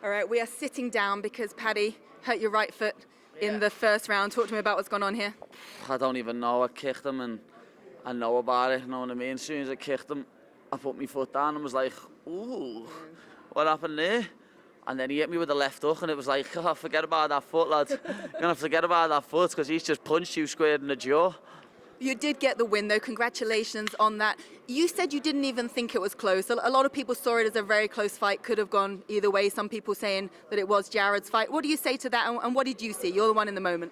All right, we are sitting down because Paddy hurt your right foot in the first round. Talk to me about what's gone on here. I don't even know. I kicked him and I know about it, you know what I mean? As soon as I kicked him, I put my foot down and was like, ooh, what happened there? And then he hit me with the left hook and it was like, oh, forget about that foot, lad. You're going to forget about that foot because he's just punched you square in the jaw. You did get the win, though. Congratulations on that. You said you didn't even think it was close. A lot of people saw it as a very close fight, could have gone either way. Some people saying that it was Jared's fight. What do you say to that, and what did you see? You're the one in the moment.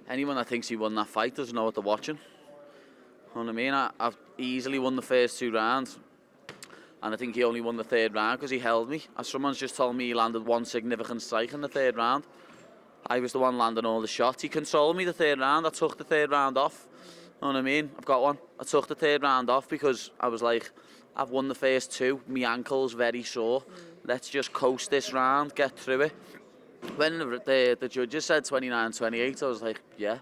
Anyone that thinks he won that fight doesn't know what they're watching. You know what I mean? I've easily won the first 2 rounds. And I think he only won the 3rd round because he held me. As someone's just told me he landed 1 significant strike in the 3rd round. I was the one landing all the shots. He controlled me the 3rd round. I took the 3rd round off. You know what I mean? I've got one. I took the 3rd round off because I was like, I've won the first 2. My ankle's very sore. Let's just coast this round, get through it. When the judges said 29-28, I was like, yeah,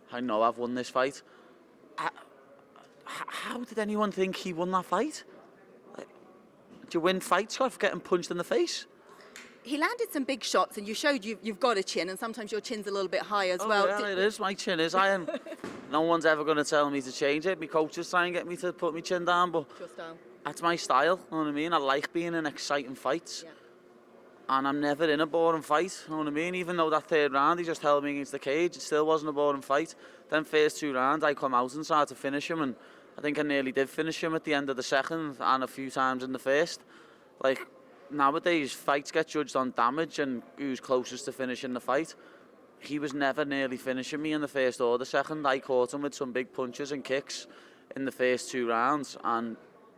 I know I've won this fight. How did anyone think he won that fight? Do you win fights for getting punched in the face? He landed some big shots, and you showed you've got a chin, and sometimes your chin's a little bit high as well. Yeah, it is. My chin is iron. No one's ever going to tell me to change it. My coaches try and get me to put my chin down, but your style. That's my style. You know what I mean? I like being in exciting fights. Yeah. And I'm never in a boring fight, you know what I mean? Even though that 3rd round he just held me against the cage, it still wasn't a boring fight. Then first 2 rounds I come out and tried to finish him, and I think I nearly did finish him at the end of the 2nd and a few times in the 1st. Like, nowadays fights get judged on damage and who's closest to finishing the fight. He was never nearly finishing me in the 1st or the 2nd. I caught him with some big punches and kicks in the first 2 rounds and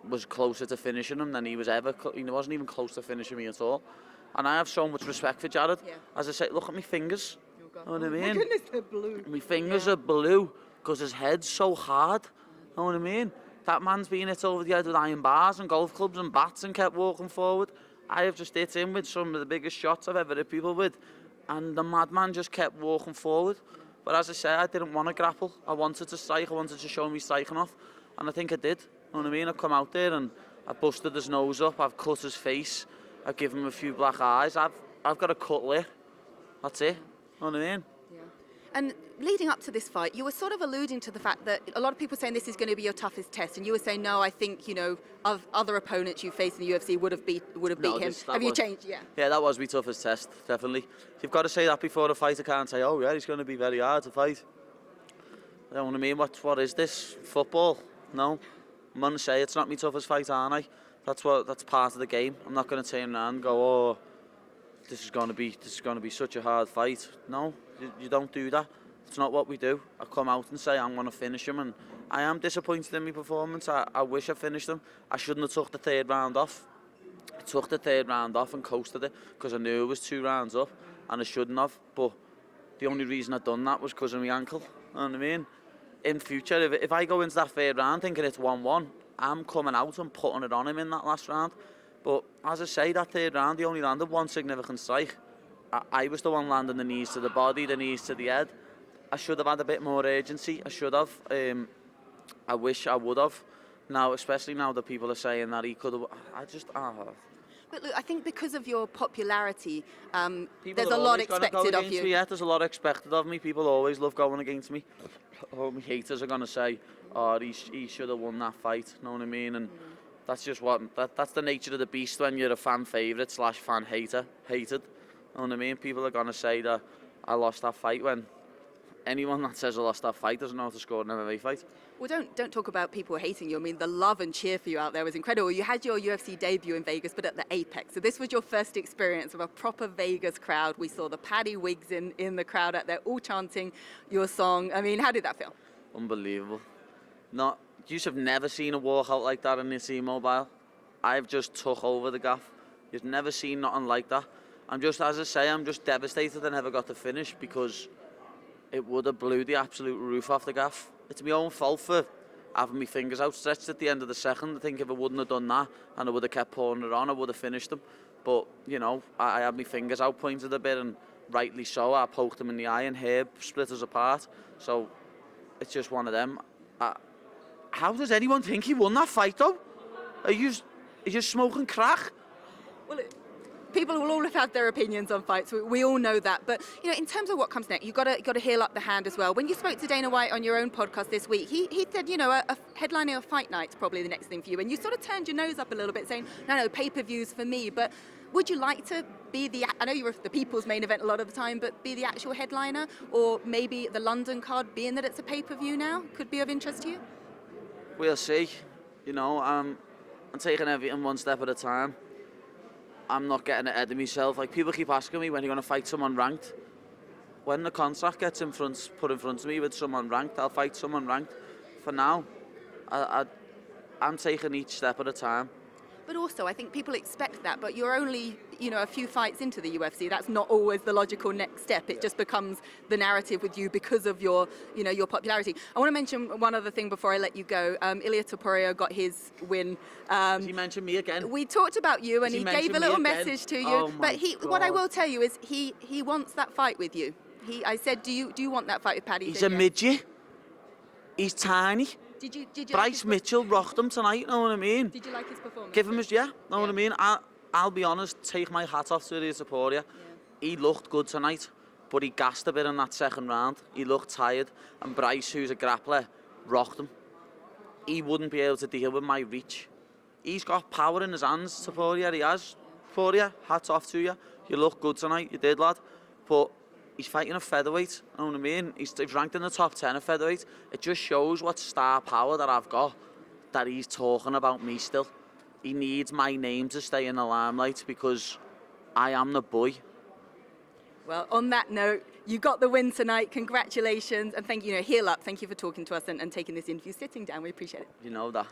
was closer to finishing him than he was ever. He wasn't even close to finishing me at all. And I have so much respect for Jared. Yeah. As I say, look at my fingers. Oh, God. You know what I mean? My goodness, they're blue. My fingers are blue because his head's so hard. You know what I mean? That man's been hit over the head with iron bars and golf clubs and bats and kept walking forward. I have just hit him with some of the biggest shots I've ever hit people with. And the madman just kept walking forward. But as I say, I didn't want to grapple. I wanted to strike. I wanted to show me striking off. And I think I did. You know what I mean? I've come out there and I've busted his nose up. I've cut his face. I've given him a few black eyes. I've got a cut lip. That's it. You know what I mean? Yeah. And leading up to this fight, you were sort of alluding to the fact that a lot of people saying this is going to be your toughest test, and you were saying, no, I think, you know, of other opponents you faced in the UFC would have beat him. Have you changed? Yeah. Yeah, that was my toughest test, definitely. You've got to say that before the fight. I can't say, oh yeah, he's going to be very hard to fight. You know what I mean? What is this? Football? No. I'm going to say it's not my toughest fight, aren't I? That's part of the game. I'm not going to turn around and go, oh, this is going to be such a hard fight. No, you don't do that. It's not what we do. I come out and say I'm going to finish him, and I am disappointed in my performance. I wish I finished him. I shouldn't have took the 3rd round off. I took the 3rd round off and coasted it because I knew it was 2 rounds up, and I shouldn't have. But the only reason I'd done that was because of my ankle. You know what I mean? In future, if I go into that 3rd round thinking it's 1-1, I'm coming out and putting it on him in that last round. But as I say, that 3rd round, he only landed 1 significant strike. I was the one landing the knees to the body, the knees to the head. I should have had a bit more urgency. I should have. I wish I would have. Now, especially now that people are saying that he could have. But look, I think because of your popularity, there's a lot expected of you. Yeah, there's a lot expected of me. People always love going against me. Oh, my haters are going to say, oh, he should have won that fight. You know what I mean? And that's just that's the nature of the beast when you're a fan favourite / fan hated. You know what I mean? People are going to say that I lost that fight when anyone that says I lost that fight doesn't know how to score an MMA fight. Well, don't talk about people hating you. I mean, the love and cheer for you out there was incredible. You had your UFC debut in Vegas, but at the Apex. So this was your first experience of a proper Vegas crowd. We saw the Paddy wigs in the crowd out there, all chanting your song. I mean, how did that feel? Unbelievable. You have never seen a walkout like that in the T-Mobile. I've just took over the gaff. You've never seen nothing like that. I'm just devastated I never got to finish because it would have blew the absolute roof off the gaff. It's my own fault for having my fingers outstretched at the end of the 2nd. I think if I wouldn't have done that and I would have kept pouring it on, I would have finished them. But, you know, I had my fingers out pointed a bit, and rightly so. I poked him in the eye and hair split us apart. So it's just one of them. How does anyone think he won that fight, though? Are you smoking crack? Well, people will all have had their opinions on fights. We all know that. But, you know, in terms of what comes next, you've got to heal up the hand as well. When you spoke to Dana White on your own podcast this week, he said, you know, a headlining a fight night's probably the next thing for you. And you sort of turned your nose up a little bit saying, no, pay-per-views for me. But would you like to be I know you were the People's main event a lot of the time, but be the actual headliner? Or maybe the London card, being that it's a pay-per-view now, could be of interest to you? We'll see. You know, I'm taking everything one step at a time. I'm not getting ahead of myself. Like, people keep asking me when you're going to fight someone ranked. When the contract gets put in front of me with someone ranked, I'll fight someone ranked. For now, I'm taking each step at a time. But also, I think people expect that, but you're only, you know, a few fights into the UFC. That's not always the logical next step. It just becomes the narrative with you because of your, you know, your popularity. I want to mention one other thing before I let you go. Ilia Topuria got his win. Did he mention me again? We talked about you, and he gave a little message to you. Oh but God. What I will tell you is he wants that fight with you. I said, do you want that fight with Paddy? He's a midget. He's tiny. Did you Bryce Mitchell rocked him tonight, know what I mean? Did you like his performance? Give him his, know what I mean? I'll be honest, take my hat off to Ilia Topuria. Yeah. He looked good tonight, but he gassed a bit in that second round. He looked tired, and Bryce, who's a grappler, rocked him. He wouldn't be able to deal with my reach. He's got power in his hands, Topuria, he has. Topuria, hats off to you. You look good tonight, you did, lad. But he's fighting a featherweight, you know what I mean? He's ranked in the top 10 of featherweight. It just shows what star power that I've got, that he's talking about me still. He needs my name to stay in the limelight because I am the boy. Well, on that note, you got the win tonight. Congratulations. And thank you, heal up. Thank you for talking to us and taking this interview sitting down. We appreciate it. You know that.